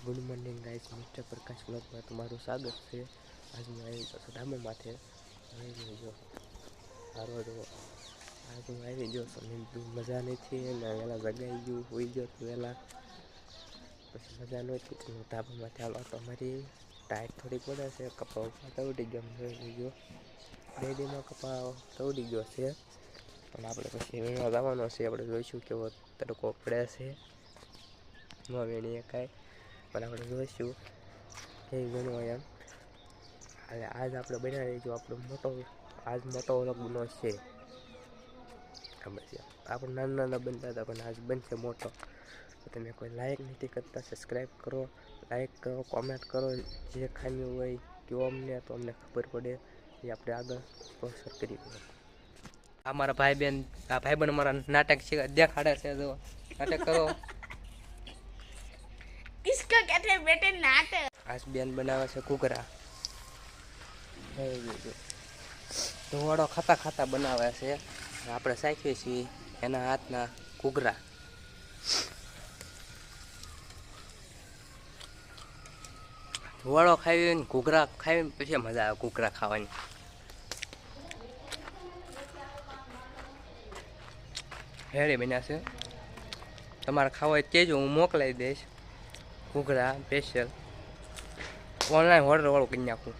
Good morning guys, mister પ્રકાશ વ્લોગમાં તમારું સ્વાગત છે। આજ હું આવી ગયો છું ડામર માથે। આવી જો સારો જો આજ હું આવી ગયો છું। નીંદું મજા નથી ને વહેલા જગાઈ ગયું, હોઈ ગયો તો વહેલા પછી મજા નહોતી તો હું ધાબામાંથી હાલો તો મારી ટાઈટ થોડી પડે છે। કપા ઉપર તવડી ગયો, જોઈ ગયો ડેડીમાં કપા તવડી ગયો છે, પણ આપણે પછી વીણવા જવાનો છે। આપણે જોઈશું કેવો તડકો પડે છે, ન વીણીએ કાંઈ પણ આપણે જોઈશું કેવી વીણવો એમ। એટલે આજ આપણે બનાવી જો આપણો મોટો વ્લોગ બનો છે। ખબર છે આપણે નાના નાના બનતા હતા પણ આજ બનશે મોટો। તો તમે કોઈ લાઈક નથી કરતા, સબસ્ક્રાઈબ કરો, લાઈક કરો, કોમેન્ટ કરો, જે ખામી હોય કહો અમને, તો અમને ખબર પડે એ આપણે આગળ પ્રોસેસ કરી। આ મારા ભાઈબંધ અમારા નાટક દેખાડે છે, જો નાટક કરો। किसको कहते हैं बेटे नाटक। आज बेन बनावे છે ઘૂઘરા, ધોવાડો ખાતા ખાતા બનાવે છે। આપણે સાખીએ છીએ એના હાથના ઘૂઘરા। ધોવાડો ખાવીને ઘૂઘરા ખાવીને પછી મજા આવે ઘૂઘરા ખાવાની। હેડી બન્યા છે, તમારે ખાવા હોય કહેજો, હું મોકલાવી દઈશ ઘૂઘરા સ્પેશિયલ। ઓનલાઈન ઓર્ડર વાળું કરી નાખું।